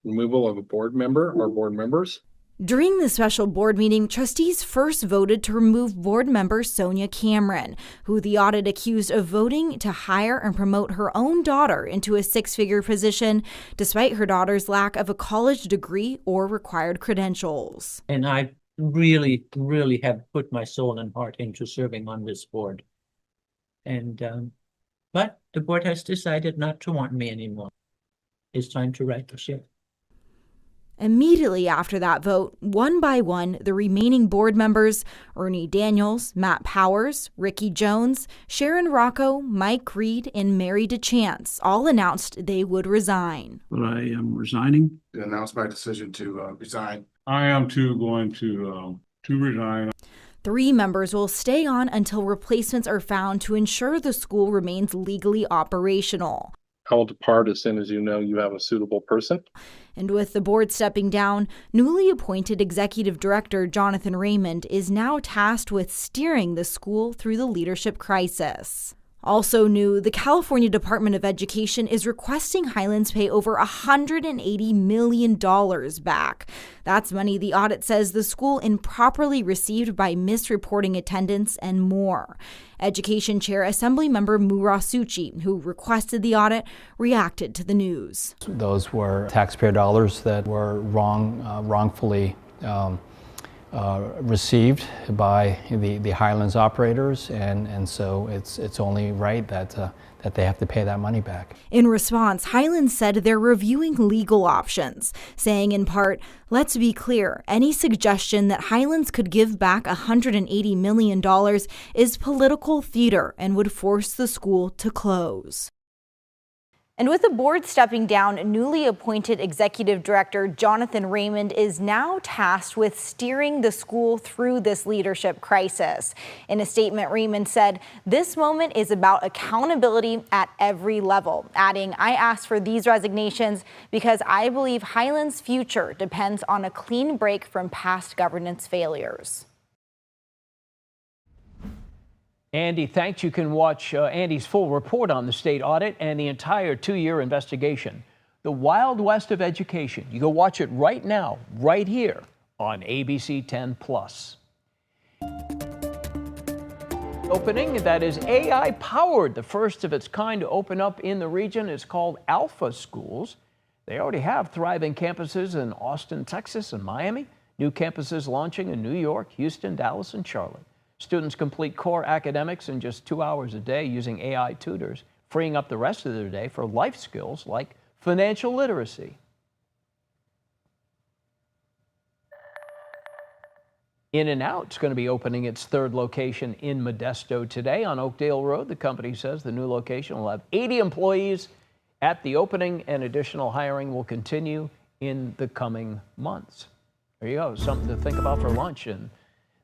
[SPEAKER 6] removal of a board member or board members.
[SPEAKER 5] During the special board meeting, trustees first voted to remove board member Sonia Cameron, who the audit accused of voting to hire and promote her own daughter into a six-figure position, despite her daughter's lack of a college degree or required credentials.
[SPEAKER 7] And I really, really have put my soul and heart into serving on this board. And, but the board has decided not to want me anymore. It's time to right the ship.
[SPEAKER 5] Immediately after that vote, one by one, the remaining board members, Ernie Daniels, Matt Powers, Ricky Jones, Sharon Rocco, Mike Reed, and Mary DeChance all announced they would resign.
[SPEAKER 8] But I am resigning.
[SPEAKER 9] To announce my decision to resign.
[SPEAKER 8] I am too going to resign.
[SPEAKER 5] 3 members will stay on until replacements are found to ensure the school remains legally operational.
[SPEAKER 6] I will depart as soon as you know you have a suitable person.
[SPEAKER 5] And with the board stepping down, newly appointed executive director Jonathan Raymond is now tasked with steering the school through the leadership crisis. Also new, the California Department of Education is requesting Highlands pay over $180 million back. That's money the audit says the school improperly received by misreporting attendance and more. Education Chair Assemblymember Murasuchi, who requested the audit, reacted to the news.
[SPEAKER 26] Those were taxpayer dollars that were wrongfully received by the Highlands operators, and so it's only right that they have to pay that money back.
[SPEAKER 5] In response, Highlands said they're reviewing legal options, saying in part, "Let's be clear, any suggestion that Highlands could give back $180 million is political theater and would force the school to close." And with the board stepping down, newly appointed executive director Jonathan Raymond is now tasked with steering the school through this leadership crisis. In a statement, Raymond said, "This moment is about accountability at every level," adding, "I ask for these resignations because I believe Highlands' future depends on a clean break from past governance failures."
[SPEAKER 1] Andy, thanks. You can watch Andy's full report on the state audit and the entire 2-year investigation. The Wild West of Education. You can watch it right now, right here on ABC 10+. Opening that is AI powered, the first of its kind to open up in the region, is called Alpha Schools. They already have thriving campuses in Austin, Texas, and Miami. New campuses launching in New York, Houston, Dallas, and Charlotte. Students complete core academics in just 2 hours a day using AI tutors, freeing up the rest of their day for life skills like financial literacy. In-N-Out is going to be opening its 3rd location in Modesto today on Oakdale Road. The company says the new location will have 80 employees at the opening, and additional hiring will continue in the coming months. There you go, something to think about for lunch in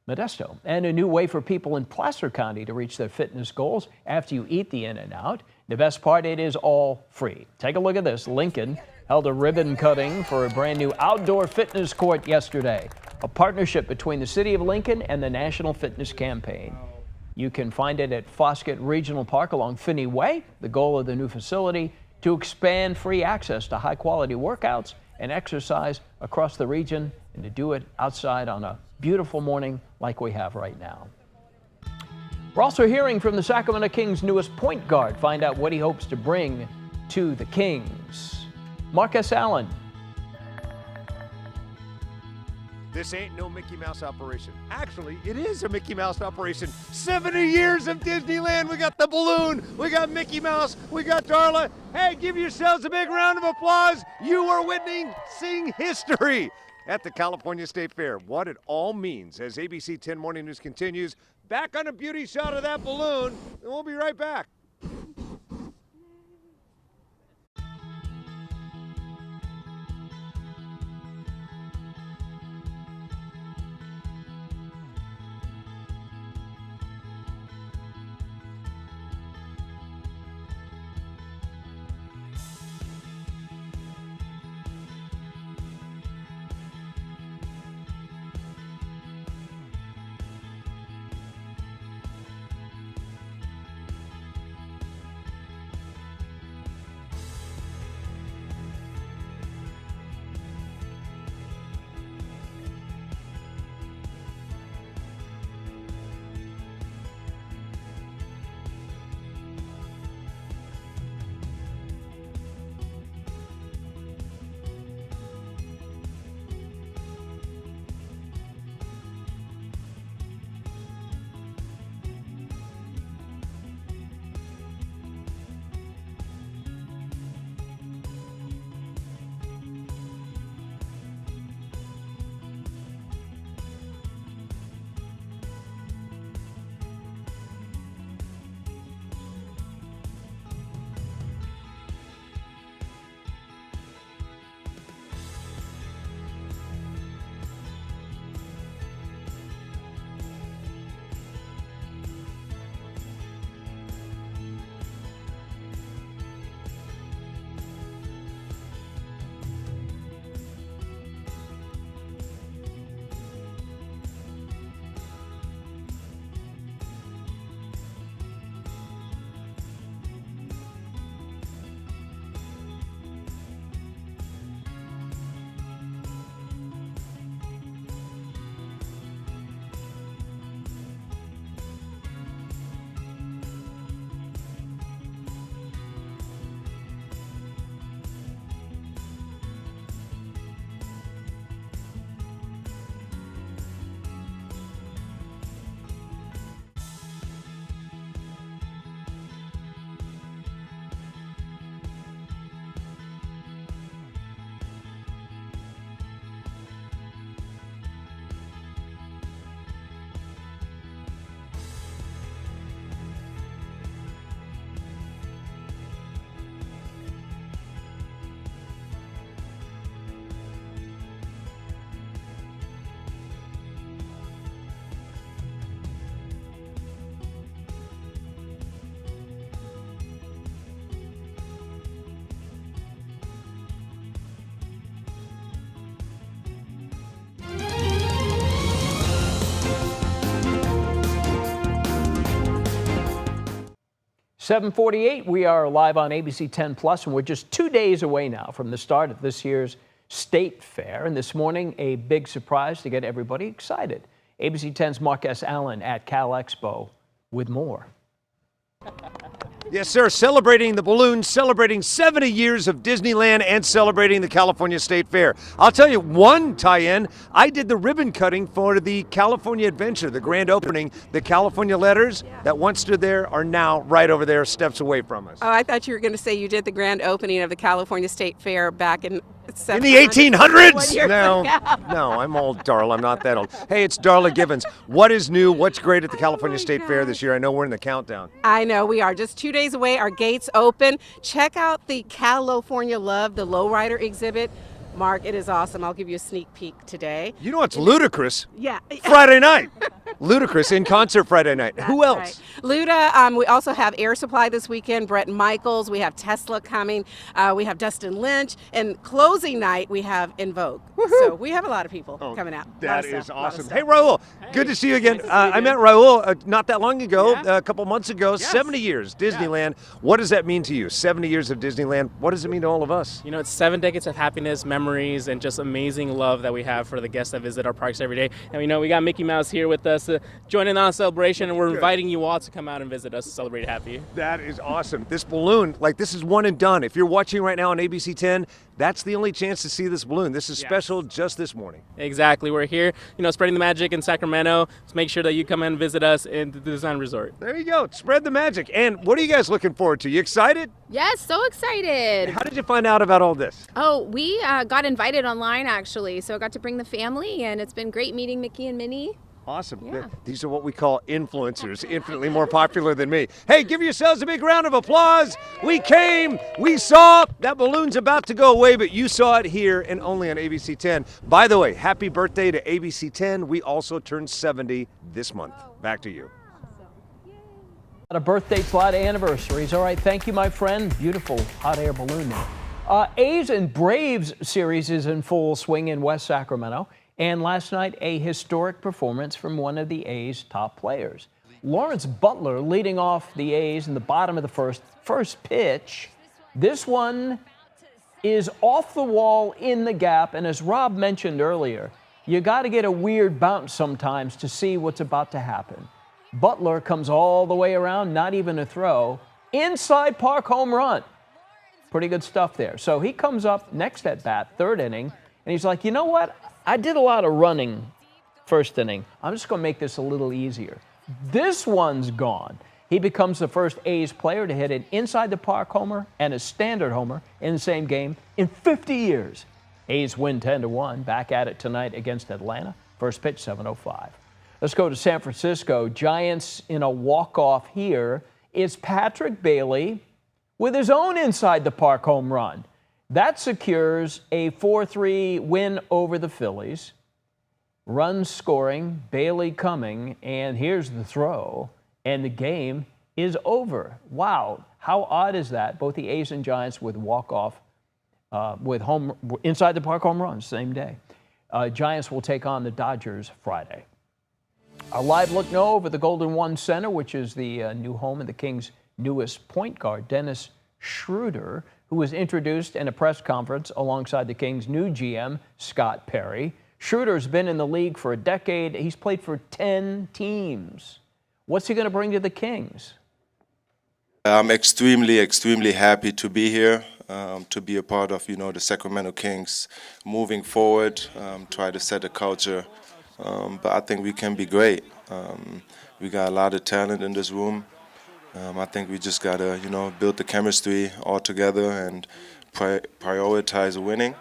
[SPEAKER 1] Modesto. And a new way for people in Placer County to reach their fitness goals after you eat the In-N-Out. The best part, it is all free. Take a look at this. Lincoln held a ribbon cutting for a brand new outdoor fitness court yesterday, a partnership between the City of Lincoln and the National Fitness Campaign. You can find it at Foskett Regional Park along Finney Way. The goal of the new facility, to expand free access to high-quality workouts and exercise across the region, and to do it outside on a beautiful morning like we have right now. We're also hearing from the Sacramento Kings' newest point guard. Find out what he hopes to bring to the Kings. Marcus Allen.
[SPEAKER 27] This ain't no Mickey Mouse operation. Actually, it is a Mickey Mouse operation. 70 years of Disneyland. We got the balloon. We got Mickey Mouse. We got Darla. Hey, give yourselves a big round of applause. You are witnessing history at the California State Fair. What it all means as ABC 10 Morning News continues. Back on a beauty shot of that balloon, and we'll be right back.
[SPEAKER 1] 7:48, we are live on ABC 10 Plus, and we're just 2 days away now from the start of this year's State Fair. And this morning, a big surprise to get everybody excited. ABC 10's Mark S. Allen at Cal Expo with more.
[SPEAKER 27] Yes, sir. Celebrating the balloon, celebrating 70 years of Disneyland, and celebrating the California State Fair. I'll tell you one tie-in. I did the ribbon cutting for the California Adventure, the grand opening. The California letters that once stood there are now right over there, steps away from us.
[SPEAKER 10] Oh, I thought you were going to say you did the grand opening of the California State Fair back in
[SPEAKER 27] the 1800s? No, I'm old, Darla. I'm not that old. Hey, it's Darla Givens. What is new? What's great at the California State Fair this year? I know we're in the countdown.
[SPEAKER 10] I know we are. Just 2 days away. Our gates open. Check out the California Love, the lowrider exhibit. Mark, it is awesome. I'll give you a sneak peek today.
[SPEAKER 27] You know what's ludicrous?
[SPEAKER 10] Yeah.
[SPEAKER 27] Friday night. Ludicrous in concert Friday night.
[SPEAKER 10] That's
[SPEAKER 27] Who else?
[SPEAKER 10] Right. Luda, we also have Air Supply this weekend, Bret Michaels, we have Tesla coming, we have Dustin Lynch, and closing night we have In Vogue. So we have a lot of people coming out.
[SPEAKER 27] That is awesome. Hey, Raul, good to see you again. I met Raul not that long ago, a couple months ago, 70 years, Disneyland. What does that mean to you? 70 years of Disneyland. What does it mean to all of us?
[SPEAKER 11] You know, it's 7 decades of happiness, memories, and just amazing love that we have for the guests that visit our parks every day. And we know we got Mickey Mouse here with us joining on celebration, and we're inviting you all to come out and visit us to celebrate happy.
[SPEAKER 27] That is awesome. This balloon, this is one and done. If you're watching right now on ABC 10, that's the only chance to see this balloon. This is special just this morning.
[SPEAKER 11] Exactly. We're here, spreading the magic in Sacramento. So make sure that you come and visit us in the Design Resort.
[SPEAKER 27] There you go. Spread the magic. And what are you guys looking forward to? You excited?
[SPEAKER 12] Yes, so excited.
[SPEAKER 27] How did you find out about all this?
[SPEAKER 12] Oh, we got invited online, actually. So I got to bring the family, and it's been great meeting Mickey and Minnie.
[SPEAKER 27] Awesome.
[SPEAKER 12] Yeah.
[SPEAKER 27] These are what we call influencers, infinitely more popular than me. Hey, give yourselves a big round of applause. We came, we saw, that balloon's about to go away, but you saw it here and only on ABC 10. By the way, happy birthday to ABC 10. We also turned 70 this month. Back to you.
[SPEAKER 1] A lot of birthdays, a lot of anniversaries. All right, thank you, my friend. Beautiful hot air balloon there. A's and Braves series is in full swing in West Sacramento. And last night, a historic performance from one of the A's top players. Lawrence Butler leading off the A's in the bottom of the first pitch. This one is off the wall in the gap. And as Rob mentioned earlier, you got to get a weird bounce sometimes to see what's about to happen. Butler comes all the way around, not even a throw. Inside park home run. Pretty good stuff there. So he comes up next at bat, third inning, and he's like, you know what? I did a lot of running first inning. I'm just going to make this a little easier. This one's gone. He becomes the first A's player to hit an inside the park homer and a standard homer in the same game in 50 years. A's win 10-1. Back at it tonight against Atlanta. First pitch, 7:05. Let's go to San Francisco. Giants in a walk-off here. It's Patrick Bailey with his own inside the park home run. That secures a 4-3 win over the Phillies. Runs scoring, Bailey coming, and here's the throw, and the game is over. Wow, how odd is that? Both the A's and Giants with walk-off, with inside the park home runs, same day. Giants will take on the Dodgers Friday. A live look now over the Golden One Center, which is the new home of the Kings' newest point guard, Dennis Schroeder, who was introduced in a press conference alongside the Kings' new GM, Scott Perry. Schroeder's been in the league for a decade. He's played for 10 teams. What's he going to bring to the Kings?
[SPEAKER 13] I'm extremely happy to be here, to be a part of, the Sacramento Kings moving forward, try to set a culture. But I think we can be great. We got a lot of talent in this room. I think we just got to, build the chemistry all together and prioritize winning,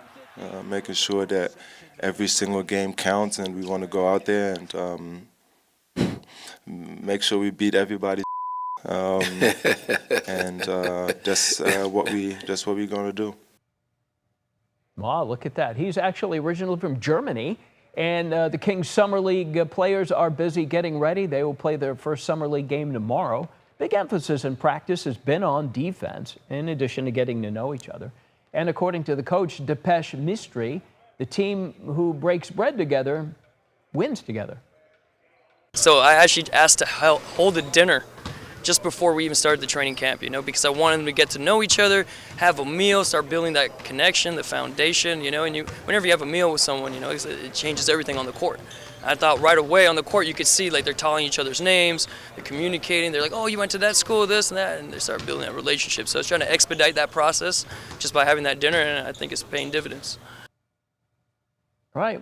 [SPEAKER 13] making sure that every single game counts, and we want to go out there and make sure we beat everybody. And that's what we're going to do.
[SPEAKER 1] Wow, look at that. He's actually originally from Germany. And the Kings Summer League players are busy getting ready. They will play their first Summer League game tomorrow. Big emphasis in practice has been on defense, in addition to getting to know each other. And according to the coach, Depeche Mistry, the team who breaks bread together wins together.
[SPEAKER 14] So I actually asked to hold a dinner just before we even started the training camp, because I wanted them to get to know each other, have a meal, start building that connection, the foundation, and whenever you have a meal with someone, it changes everything on the court. I thought right away on the court you could see like they're calling each other's names, they're communicating, they're like, oh, you went to that school, this and that, and they start building that relationship. So I was trying to expedite that process just by having that dinner, and I think it's paying dividends.
[SPEAKER 1] Right.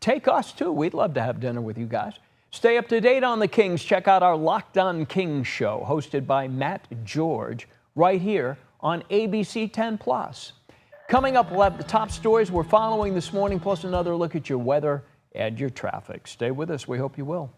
[SPEAKER 1] Take us too. We'd love to have dinner with you guys. Stay up to date on the Kings. Check out our Locked On Kings show, hosted by Matt George, right here on ABC10+. Coming up, we'll have the top stories we're following this morning, plus another look at your weather and your traffic. Stay with us. We hope you will.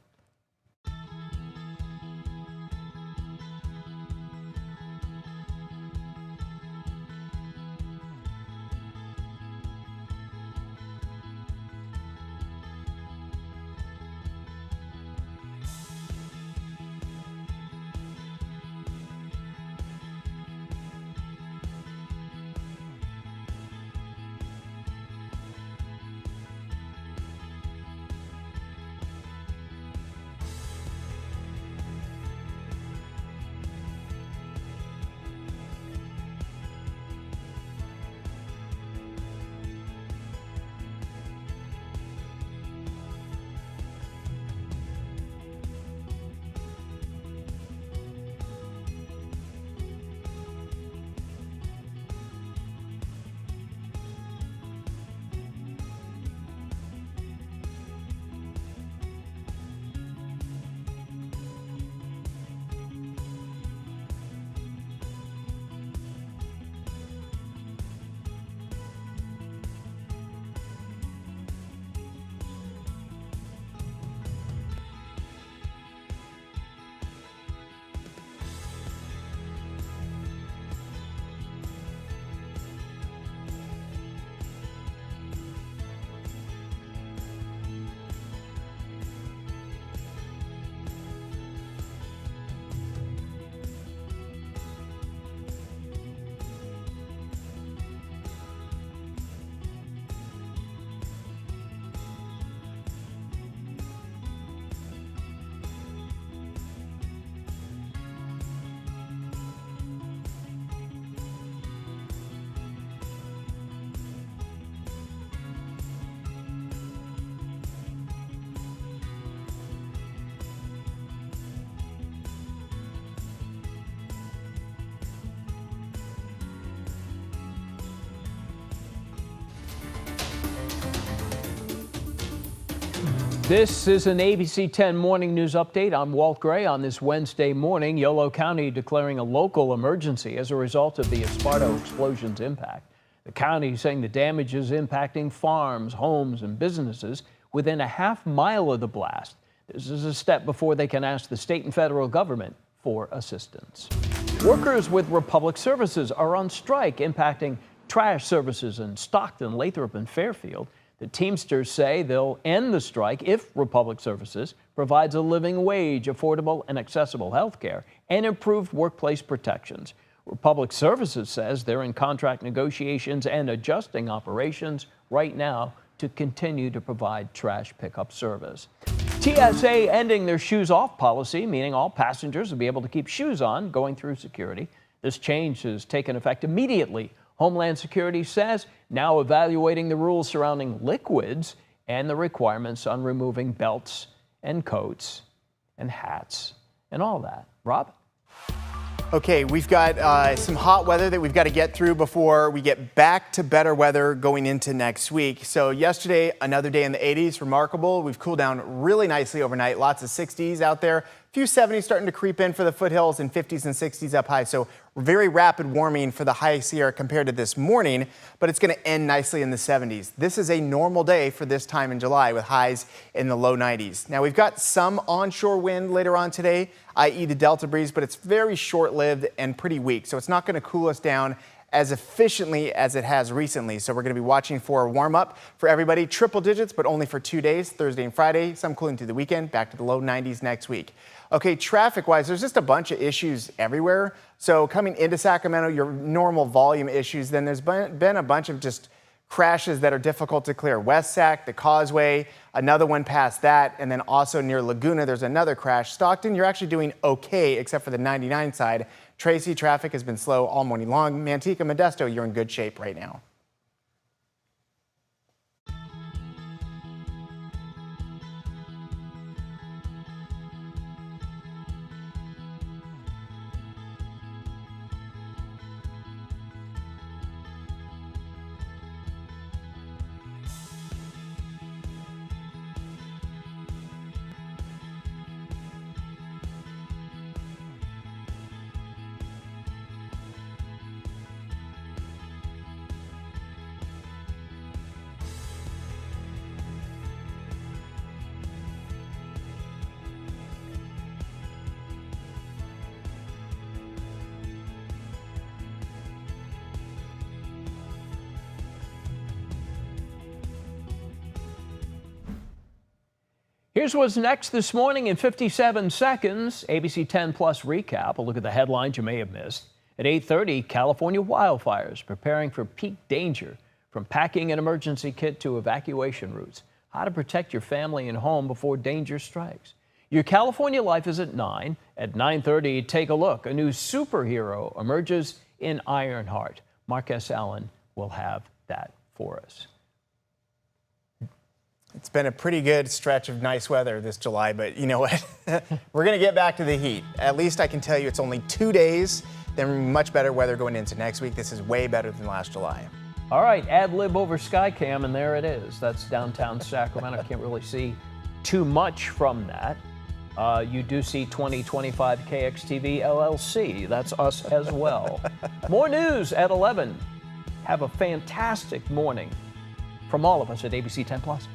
[SPEAKER 1] This is an ABC 10 morning news update. I'm Walt Gray. On this Wednesday morning, Yolo County declaring a local emergency as a result of the Esparto explosion's impact. The county saying the damage is impacting farms, homes, and businesses within a half mile of the blast. This is a step before they can ask the state and federal government for assistance. Workers with Republic Services are on strike, impacting trash services in Stockton, Lathrop, and Fairfield. The Teamsters say they'll end the strike if Republic Services provides a living wage, affordable and accessible health care, and improved workplace protections. Republic Services says they're in contract negotiations and adjusting operations right now to continue to provide trash pickup service. TSA ending their shoes off policy, meaning all passengers will be able to keep shoes on going through security. This change has taken effect immediately. Homeland Security says now evaluating the rules surrounding liquids and the requirements on removing belts and coats and hats and all that. Rob?
[SPEAKER 2] Okay, we've got some hot weather that we've got to get through before we get back to better weather going into next week. So yesterday, another day in the 80s, remarkable. We've cooled down really nicely overnight. Lots of 60s out there. A few 70s starting to creep in for the foothills and 50s and 60s up high. So very rapid warming for the high Sierra compared to this morning, but it's going to end nicely in the 70s. This is a normal day for this time in July with highs in the low 90s. Now we've got some onshore wind later on today, i.e. the Delta breeze, but it's very short-lived and pretty weak. So it's not going to cool us down as efficiently as it has recently. So we're going to be watching for a warm up for everybody. Triple digits, but only for 2 days, Thursday and Friday. Some cooling through the weekend, back to the low 90s next week. Okay, traffic-wise, there's just a bunch of issues everywhere. So coming into Sacramento, your normal volume issues, then there's been a bunch of just crashes that are difficult to clear. West Sac, the Causeway, another one past that, and then also near Laguna, there's another crash. Stockton, you're actually doing okay, except for the 99 side. Tracy, traffic has been slow all morning long. Manteca, Modesto, you're in good shape right now.
[SPEAKER 1] Here's what's next this morning in 57 seconds. ABC 10 Plus recap. A look at the headlines you may have missed. At 8:30, California wildfires preparing for peak danger, from packing an emergency kit to evacuation routes. How to protect your family and home before danger strikes. Your California Life is at 9. At 9:30, take a look. A new superhero emerges in Ironheart. Mark S. Allen will have that for us.
[SPEAKER 2] It's been a pretty good stretch of nice weather this July, but you know what? We're going to get back to the heat. At least I can tell you it's only 2 days, then much better weather going into next week. This is way better than last July.
[SPEAKER 1] All right, ad lib over Skycam, and there it is. That's downtown Sacramento. Can't really see too much from that. You do see 2025 KXTV LLC. That's us as well. More news at 11. Have a fantastic morning from all of us at ABC 10 Plus.